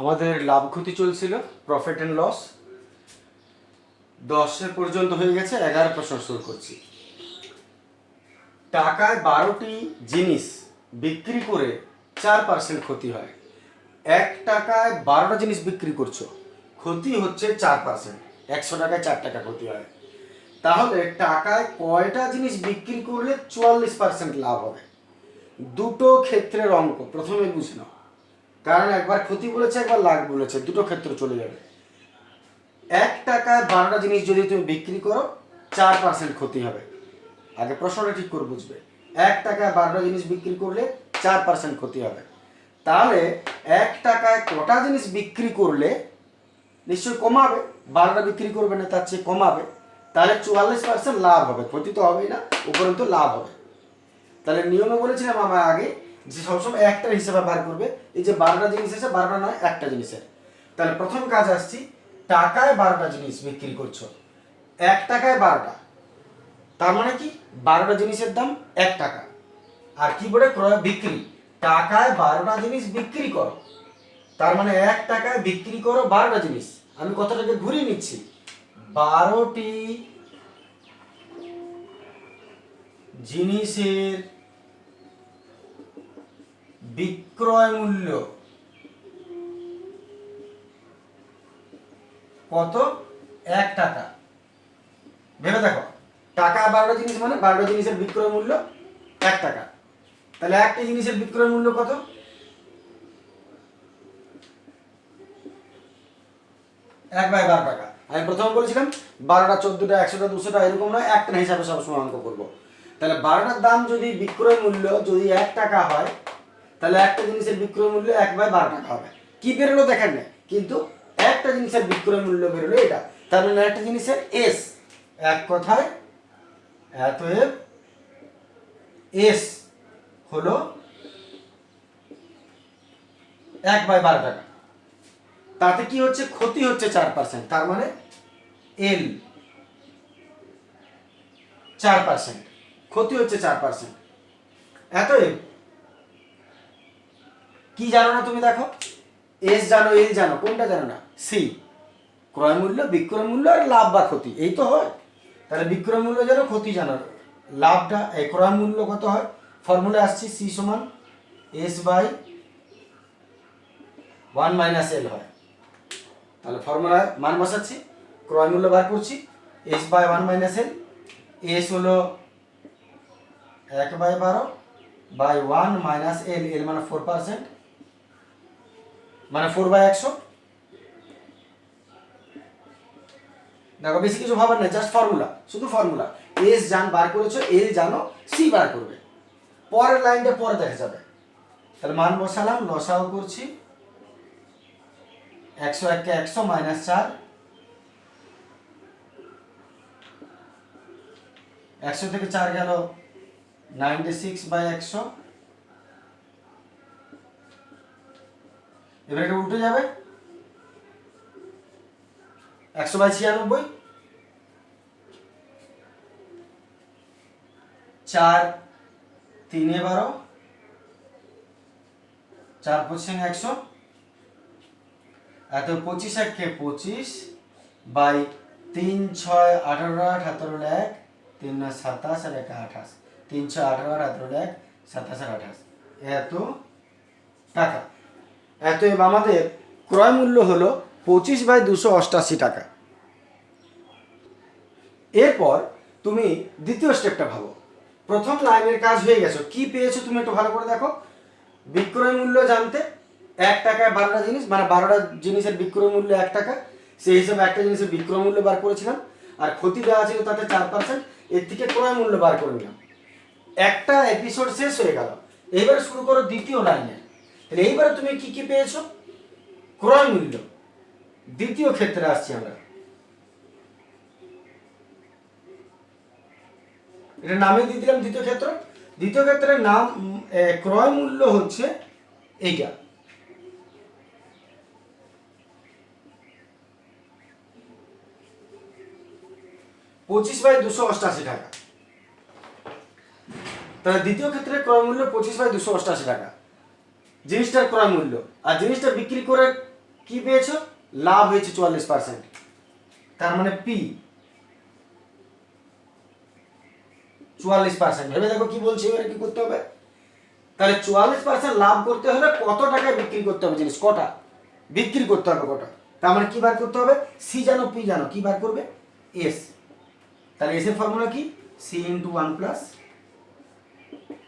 আমাদের লাভ ক্ষতি চলছিল, প্রফিট অ্যান্ড লস 10 পর্যন্ত হয়ে গেছে। 11 প্রশ্ন শুরু করছি। টাকায় 12টি জিনিস বিক্রি করে 4% ক্ষতি হয়। 1 টাকায় 12টা জিনিস বিক্রি করছো, ক্ষতি হচ্ছে 4%। 100 টাকায় 4 টাকা ক্ষতি হয়। তাহলে টাকায় কয়টা জিনিস বিক্রি করলে 44% লাভ হবে? দুটো ক্ষেত্রের অঙ্ক প্রথমে বুঝে নাও, কারণ একবার ক্ষতি বলেছে, একবার লাভ বলেছে, দুটো ক্ষেত্র চলে যাবে। 1 টাকায় 12টা জিনিস যদি তুমি বিক্রি করো, 4% ক্ষতি হবে। আগে প্রশ্নটা ঠিক করে বুঝবে। 1 টাকায় 12টা জিনিস বিক্রি করলে 4% ক্ষতি হবে। তাহলে 1 টাকায় কটা জিনিস বিক্রি করলে নিশ্চয়ই কমাবে, 12টা বিক্রি করবে না, তার চেয়ে কমাবে। তাহলে 44% লাভ হবে, ক্ষতি তো হবেই না, উপরন্তু লাভ হবে। তাহলে নিয়মে বলেছিলাম আমার আগে যে সবসময় একটা হিসেবে বার করবে। এই যে 12টা জিনিস আছে, 12টা নয়, একটা জিনিসের। তাহলে প্রথম কাজ আসছি, টাকায় 12টা জিনিস বিক্রি করছো, 1 টাকায় 12টা, তার মানে কি 12টা জিনিসের দাম 1 টাকা। আর কি বলে ক্রয় বিক্রি, টাকায় 12টা জিনিস বিক্রি করো, তার মানে 1 টাকায় বিক্রি করো 12টা জিনিস। আমি কথাটাকে ঘুরিয়ে নিচ্ছি, 12টি জিনিসের বিক্রয় মূল্য কত? 1 টাকা। ভেবে দেখো, টাকা 12টা জিনিস মানে 12টা জিনিসের বিক্রয় মূল্য 1 টাকা। তাহলে একটা জিনিসের বিক্রয় মূল্য কত? 1/12 টাকা। আমি প্রথমে বলেছিলাম 12টা, 14টা, 100টা, 200টা এরকম নয়, একটা হিসাবে সবসময় অঙ্ক করবো। তাহলে 12টার দাম যদি বিক্রয় মূল্য যদি 1 টাকা হয়, তাহলে একটা জিনিসের বিক্রয় মূল্য 1/12 টাকা হবে। কি বেরোলো দেখেন না, কিন্তু একটা জিনিসের বিক্রয় মূল্য বেরোলো এটা। তার মানে একটা জিনিসের এস, এক কথায় অতএব এস হলো 1/12 টাকা। তাতে কি হচ্ছে? ক্ষতি হচ্ছে 4%, তার মানে এল 4%, ক্ষতি হচ্ছে 4%। অতএব কি জানো না তুমি? দেখো, এস জানো, এল জানো, কোনটা জানো না? সি, ক্রয় মূল্য, বিক্রয় মূল্য আর লাভ বা ক্ষতি, এই তো হয়। তাহলে বিক্রয় মূল্য জানো, ক্ষতি জানো, লাভটা এই ক্রয় মূল্য কত হয়? ফর্মুলা আসছি সি সমান এস বাই 1 মাইনাস এল হয়। তাহলে ফর্মুলায় মান বসাচ্ছি, ক্রয় মূল্য বার করছি, S by 1 minus L. S হলো 1/12 বাই 1 মাইনাস এল, এল মানে 4%, মানে 4/100। দেখো, বেশি কিছু ভাবার নেই, জাস্ট ফর্মুলা, শুধু ফর্মুলা। এস জান বার করেছো, এল জানো, সি বার করবে, পরের লাইনটা পরে দেখা যাবে। তাহলে মান বসালাম, লসাও করছি, 101 কে 100 মাইনাস 4, 100 থেকে 4 গেল 96/100। এবার এটা উল্টে যাবে, 100/96, 4 3 12, 4 5 100, এত 25 1 কে 25 বাই 3 6 18 8 18 1, 3 9 27 আর 1 28, 3 6 18 8 18 1, 27 আর 28, এত টাকা। এতএব আমাদের ক্রয় মূল্য হলো 25/288 টাকা। এরপর তুমি দ্বিতীয় স্টেপটা ভাবো। প্রথম লাইনের কাজ হয়ে গেছো, কি পেয়েছো তুমি একটু ভালো করে দেখো। বিক্রয় মূল্য জানতে, 1 টাকায় 12টা জিনিস, মানে 12টা জিনিসের বিক্রয় মূল্য 1 টাকা, সেই হিসেবে একটা জিনিসের বিক্রয় মূল্য বার করেছিলাম। আর ক্ষতি দেওয়া ছিল তাতে 4%, এর থেকে ক্রয় মূল্য বার করে নিলাম। একটা এপিসোড শেষ হয়ে গেল, এইবারে শুরু করো দ্বিতীয় লাইনে। তাহলে এইবারে তুমি কি কি পেয়েছো? ক্রয় মূল্য। দ্বিতীয় ক্ষেত্রে আসছি আমরা, এটা নামে দিয়ে দিলাম দ্বিতীয় ক্ষেত্র। দ্বিতীয় ক্ষেত্রের নাম, ক্রয় মূল্য হচ্ছে এইটা, $25/288 টাকা। তাহলে দ্বিতীয় ক্ষেত্রে ক্রয় মূল্য 25/288 টাকা, জিনিসটার ক্রয় মূল্য। আর জিনিসটা বিক্রি করে কি পেয়েছো? লাভ হয়েছে 44%। তার মানে পি 44%। ভেবে দেখো কি বলছি, এবারে কি করতে হবে? তাহলে 44% লাভ করতে হলে কত টাকায় বিক্রি করতে হবে জিনিস, কটা বিক্রি করতে হবে, কটা? তার মানে কি বার করতে হবে? সি জানো, পি জানো, কি বার করবে? এস। তাহলে এস এর ফর্মুলা কি? C into 1 plus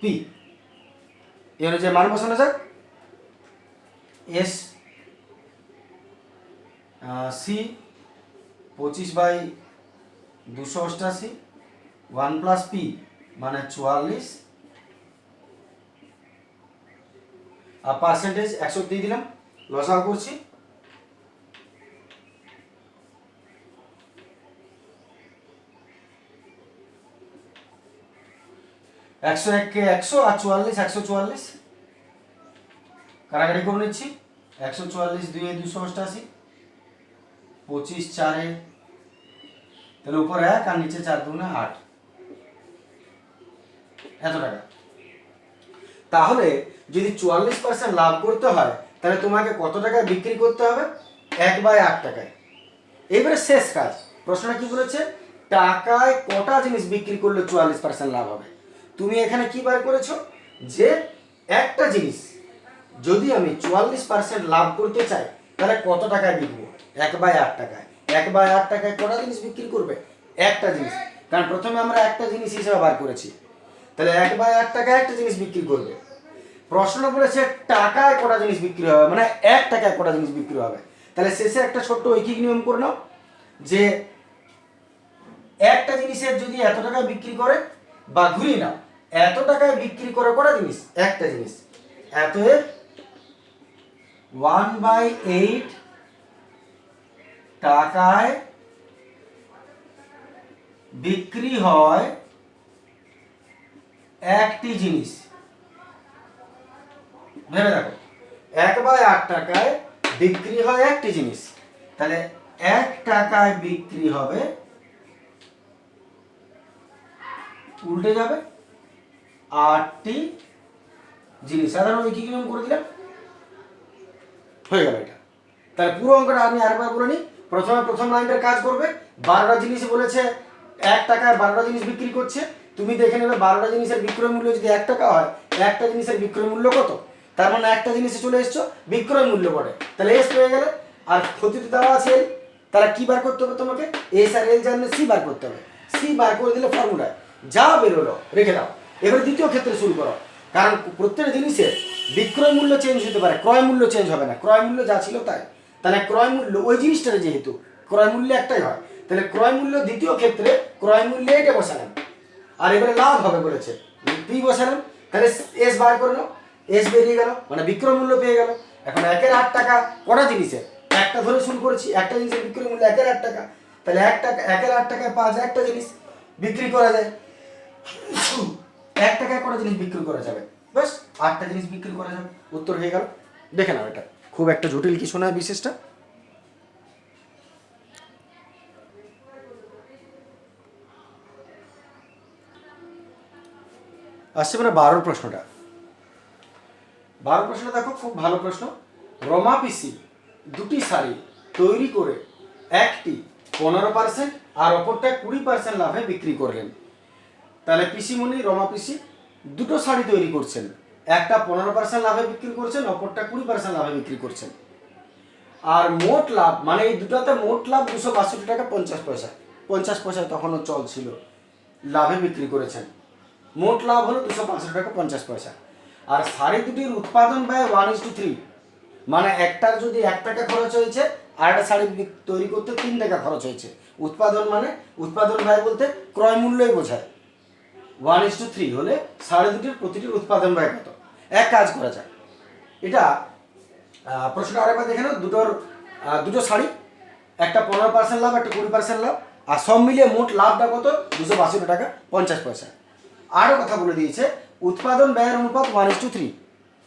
P. এর যে মান বসানো যাক, এস সি 25/288, 1 প্লাস পি মানে 44, আর পার্সেন্টেজ 100 দিয়ে দিলাম, লসাগু করছি। একশো এককে 100 আর 44 144, কারাগারি করে নিচ্ছি। 144 2 288, 25 4, তাহলে উপরে 1 আর নিচে 4 2 8, এত টাকা। তাহলে যদি 44% লাভ করতে হয় তাহলে তোমাকে কত টাকায় বিক্রি করতে হবে? 1/8 টাকায়। এবারে শেষ কাজ, প্রশ্নটা কি বলেছে? টাকায় কটা জিনিস বিক্রি করলে 44% লাভ হবে। তুমি এখানে কি বার করেছো? যে একটা জিনিস যদি আমি 44% লাভ করতে চাই তাহলে কত টাকায় বিকবো? 1/8 টাকায়। 1/8 টাকায় কটা জিনিস বিক্রি করবে? একটা জিনিস, কারণ প্রথমে আমরা একটা জিনিস হিসেবে বার করেছি। তাহলে 1/8 টাকায় একটা জিনিস বিক্রি করবে। প্রশ্ন বলেছে টাকায় কটা জিনিস বিক্রি হবে, মানে 1 টাকায় কটা জিনিস বিক্রি হবে। তাহলে শেষে একটা ছোট্ট ঐকিক নিয়ম করে নাও, যে একটা জিনিসের যদি এত টাকায় বিক্রি করে, বা ঘুরিয়ে নাও, এত টাকায় বিক্রি করে কটা জিনিস? একটা জিনিস। এতএব 1/8 টাকায় বিক্রি হয় একটি জিনিস। ভেবে দেখো, 1/8 টাকায় বিক্রি হয় একটি জিনিস, তাহলে 1 টাকায় বিক্রি হবে, উল্টে যাবে, 8টি জিনিস। সাধারণত কি নিয়ম করে দিলাম, হয়ে গেল এটা। তাহলে পুরো অঙ্কটা আমি আরেকবার বলে নিই। প্রথমে প্রথম লাইনটার কাজ করবে, 12টা জিনিস বলেছে 1 টাকায় 12টা জিনিস বিক্রি করছে। তুমি দেখে নেবে 12টা জিনিসের বিক্রয় মূল্য যদি 1 টাকা হয়, একটা জিনিসের বিক্রয় মূল্য কত? তার মানে একটা জিনিসে চলে এসছো, বিক্রয় মূল্য পড়ে, তাহলে এস পেয়ে গেলে। আর ক্ষতিতে দেওয়া আছে এল, তাহলে কি বার করতে হবে তোমাকে? এস আর এল জানলে সি বার করতে হবে। সি বার করে দিলে ফর্মুলায় যা বেরোলো রেখে দাও। এবার দ্বিতীয় ক্ষেত্রে শুরু করো, কারণ প্রত্যেক জিনিসের বিক্রয় মূল্য চেঞ্জ হতে পারে, ক্রয় মূল্য চেঞ্জ হবে না। ক্রয় মূল্য যা ছিল তাই, তাহলে ক্রয় মূল্য ওই জিনিসটার যেহেতু ক্রয় মূল্য একটাই হয়, তাহলে ক্রয় মূল্য দ্বিতীয় ক্ষেত্রে ক্রয় মূল্য এটা বসালাম। আর এবারে লাভ হবে বলেছে, পি বসালাম, তাহলে এস বার করে নাও। এস বেরিয়ে গেল, মানে বিক্রয় মূল্য পেয়ে গেল। এখন 1 8 টাকা কটা জিনিসের? একটা ধরে শুরু করেছি, একটা জিনিসের বিক্রয় মূল্য 1 8 টাকা, তাহলে 1 টাকা 1 8 টাকায় 5 একটা জিনিস বিক্রি করা যায়। 1 টাকায় কটা জিনিস বিক্রি করা যাবে? ব্যাস 8টা জিনিস বিক্রি করা যাবে, উত্তর হয়ে গেল। দেখে নাও, এটা খুব একটা জটিল কিছু নয় বিশেষটা। আসছে মানে 12 প্রশ্নটা। 12 প্রশ্নটা দেখো, খুব ভালো প্রশ্ন। রমা পিসি দুটি শাড়ি তৈরি করে একটি 15% আর অপরটা 20% লাভে বিক্রি করলেন। তাহলে পিসিমণি রমা পিসি দুটো শাড়ি তৈরি করছেন, একটা 15% লাভে বিক্রি করছেন, অপরটা 20% লাভে বিক্রি করছেন। আর মোট লাভ, মানে এই দুটাতে মোট লাভ 262 টাকা 50 পয়সা। 50 পয়সায় তখনও চল ছিল, লাভে বিক্রি করেছেন। মোট লাভ হলো 262 টাকা 50 পয়সা। আর শাড়ি দুটির উৎপাদন ব্যয় 1:3, মানে একটার যদি 1 টাকা খরচ হয়েছে আর একটা শাড়ি তৈরি করতে 3 টাকা খরচ হয়েছে। উৎপাদন মানে উৎপাদন ব্যয় বলতে ক্রয় মূল্যই বোঝায়। 1:3 হলে শাড়ি দুটির প্রতিটির উৎপাদন ব্যয় কত? এক কাজ করা যায়, এটা প্রশ্নটা আরেকবার দেখে নাও। দুটো শাড়ি, একটা 15% লাভ, একটা 20% লাভ, আর সব মিলিয়ে মোট লাভটা কত? 262 টাকা 50 পয়সা। আরও কথা বলে দিয়েছে, উৎপাদন ব্যয়ের অনুপাত 1:3।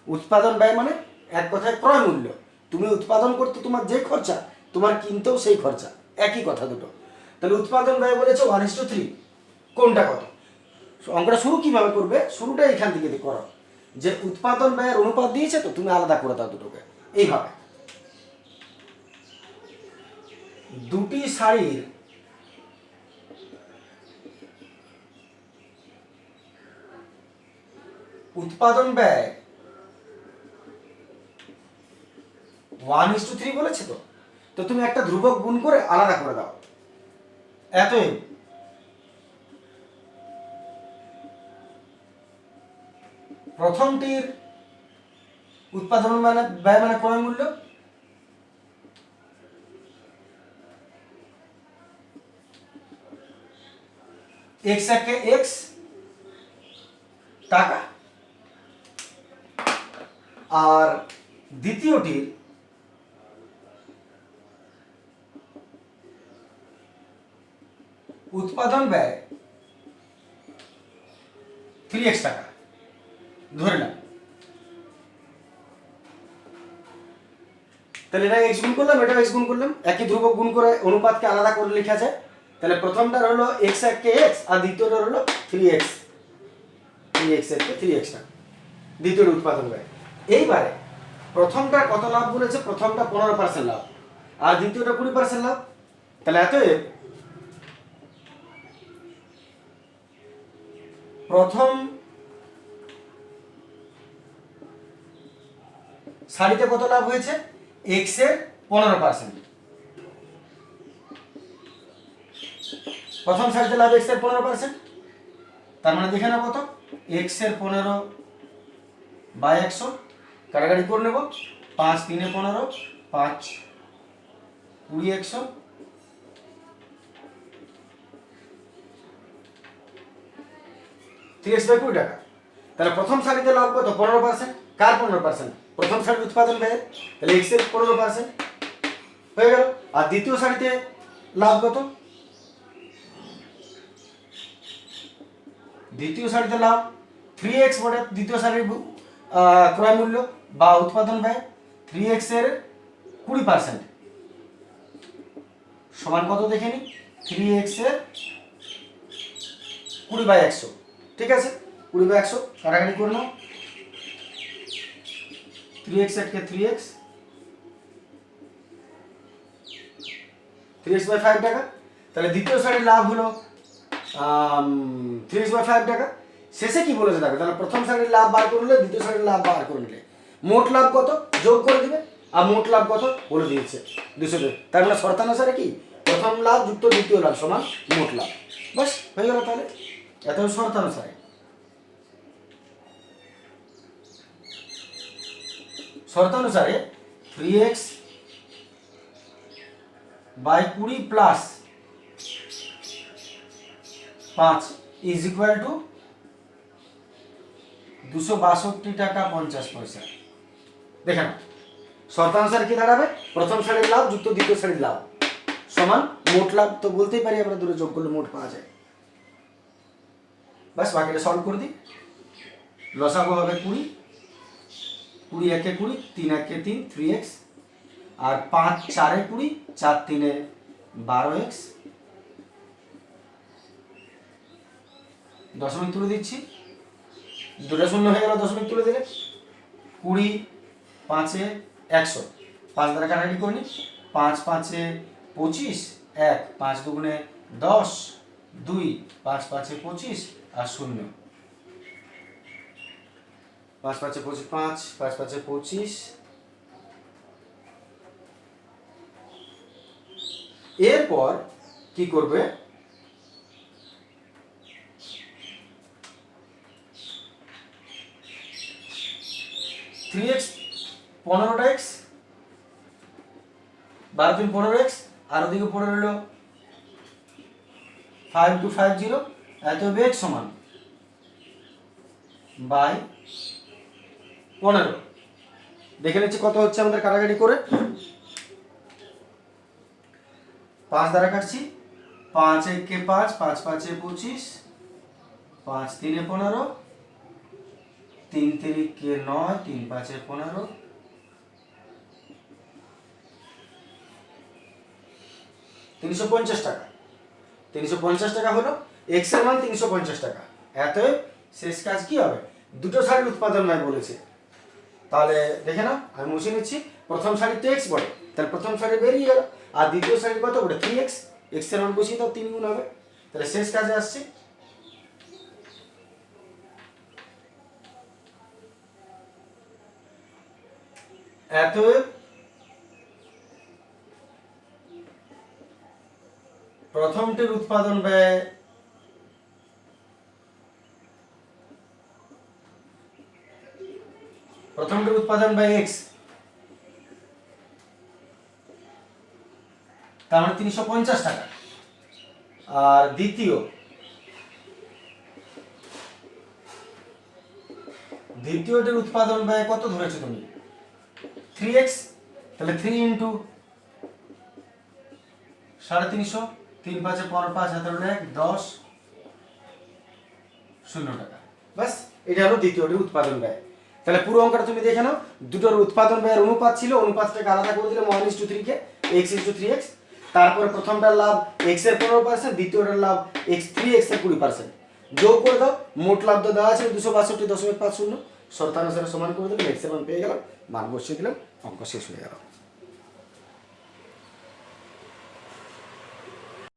উৎপাদন ব্যয় মানে এক কথায় ক্রয় মূল্য। তুমি উৎপাদন করতে তোমার যে খরচা, তোমার কিনতেও সেই খরচা, একই কথা দুটো। তাহলে উৎপাদন ব্যয় বলেছে 1:3, কোনটা কত? অঙ্কটা শুরু কিভাবে করবে? শুরুটা এখান থেকে করো, যে উৎপাদন ব্যয়ের অনুপাত দিয়েছে তো তুমি আলাদা করে দাও দুটোকে, এইভাবে। দুটি শাড়ির উৎপাদন ব্যয় 1:3 বলেছে। তো তো তুমি একটা ধ্রুবক গুণ করে আলাদা করে দাও। এতএব প্রথমটির উৎপাদন মানে ব্যয় মানে ক্রয় মূল্য, x একে x টাকা, আর দ্বিতীয়টির উৎপাদন ব্যয় 3x টাকা ধরে নাও। তাহলে এটা x গুণ করলাম, এটা x গুণ করলাম, একই ধ্রুবক গুণ করে অনুপাতকে আলাদা করে লেখা যায়। তাহলে প্রথমটার হলো x একে x আর দ্বিতীয়টার হলো 3x একে 3x টাকা, দ্বিতীয়টির উৎপাদন ব্যয়। এইবারে প্রথমটা কত লাভ বলেছে? প্রথমটা 15% লাভ আর দ্বিতীয়টা 20% লাভ। তাহলে এতএব প্রথম শাড়িতে কত লাভ হয়েছে? x এর 15%। প্রথম শাড়িতে লাভ x এর 15%, তার মানে দেখে নাও কত, x এর 15/100 কাটাকাটি করে নেব, 5 3 15, 5 20 100, $3x / 20 টাকা। তাহলে প্রথম শাড়িতে লাভ কত? 15%। কার 15%? প্রথম শাড়ির উৎপাদন ব্যয়, তাহলে x এর 15% হয়ে গেল। আর দ্বিতীয় শাড়িতে লাভ কত? দ্বিতীয় শাড়িতে লাভ 3x বটে, দ্বিতীয় শাড়ির ক্রয় মূল্য বা উৎপাদন ব্যয়, 3x এর 20% সমান কত দেখে নি? 3x এর 20/100। ঠিক আছে, 20/100 কাটাকাটি করে নাও, 3x একে 3x, 3x/5 টাকা। তাহলে দ্বিতীয় শাড়ির লাভ হলো 3x/5 টাকা। শেষে কি বলেছে দেখো, তাহলে প্রথম শাড়ির লাভ বার করলে দ্বিতীয় শাড়ির লাভ বার করে নিলে মোট লাভ কত যোগ করে দিবে, আর মোট লাভ কত বলে দিয়েছে 200। তার মানে শর্তানুসারে কি প্রথম লাভ যুক্ত দ্বিতীয় লাভ সমান মোট লাভ। বাস হয়ে গেল। তাহলে এত শর্তানুসারে, শর্তানুসারে 3x/20 plus 5 is equal to 262 টাকা 50 পয়সা। দেখে না, শর্তানুসারে কি দাঁড়াবে? প্রথম শাড়ির লাভ যুক্ত দ্বিতীয় শাড়ির লাভ সমান মোট লাভ। তো বলতেই পারি আমরা দুটো যোগ করলে মোট পাওয়া যায়। বাস বাকিটা সলভ করে দিই। লসাগু হবে 20, 20 একে 20, 3 একে 3 3x, আর 5 4 এ 20, 4 3 এ 12x। দশমিক তুলে দিচ্ছি, দুটো শূন্য হয়ে গেল, দশমিক তুলে দিলে 20 5 এ 100, 5 দ্বারা কাটাকাটি করে নি, 5 5 এ 25, 1 5 দুগুণে 10, 2 5 5 এ 25 আর 0, 5 5 এ 25, 5 5 5 এ 25। এরপর কি করবে? থ্রি এক্স 15টা x, 12 3 15x, আর ওদিকে পড়ে রইল 5250। এত x সমান বাই 15। দেখে নিচ্ছি কত হচ্ছে আমাদের কাটাকাটি করে। 5 দ্বারা কাটছি, 5 একে 5, 5 5 এ 25, 5 3 এ 15, 3 3 কে 9, 3 5 এ 15, 350 টাকা। 350 টাকা হলো x এর মান 350 টাকা। এতএব শেষ কাজ কি হবে? দুটো শাড়ির উৎপাদন ব্যয় বলেছে। তাহলে দেখে নাও, আমি মুছে নিচ্ছি। প্রথম শাড়িতে x বলে, তাহলে প্রথম শাড়ি বেরিয়ে গেল, আর দ্বিতীয় শ্রেণীর কত ওটা 3x, x এর মান বসিয়ে দাও 3 গুণ হবে। তাহলে শেষ কাজে আসছে অতএব প্রথমটির উৎপাদন ব্যয় x, তার মানে 350 টাকা। আর দ্বিতীয়টির উৎপাদন ব্যয় কত ধরেছো তুমি 3x, তাহলে 3 ইন্টু 350, 3 5 15 5 হাতে 1 10 0 টাকা। বাস এটা হলো দ্বিতীয়টির উৎপাদন ব্যয়। তাহলে পুরো অঙ্কটা তুমি দেখে নাও, দুটোর উৎপাদন ব্যয়ের অনুপাত ছিল, অনুপাতটাকে আলাদা করে দিলে 1:3 কে x * 3x। তারপরে প্রথমটার লাভ x এর 15%, দ্বিতীয়টার লাভ 3x এর 20%। যোগ করে দাও, মোট লাভ তো দেওয়া আছে 262.50, শর্তানুসারে সমান করে দিলাম, x এর মান পেয়ে গেলাম, মান বসিয়ে দিলাম, অঙ্ক শেষ হয়ে গেল।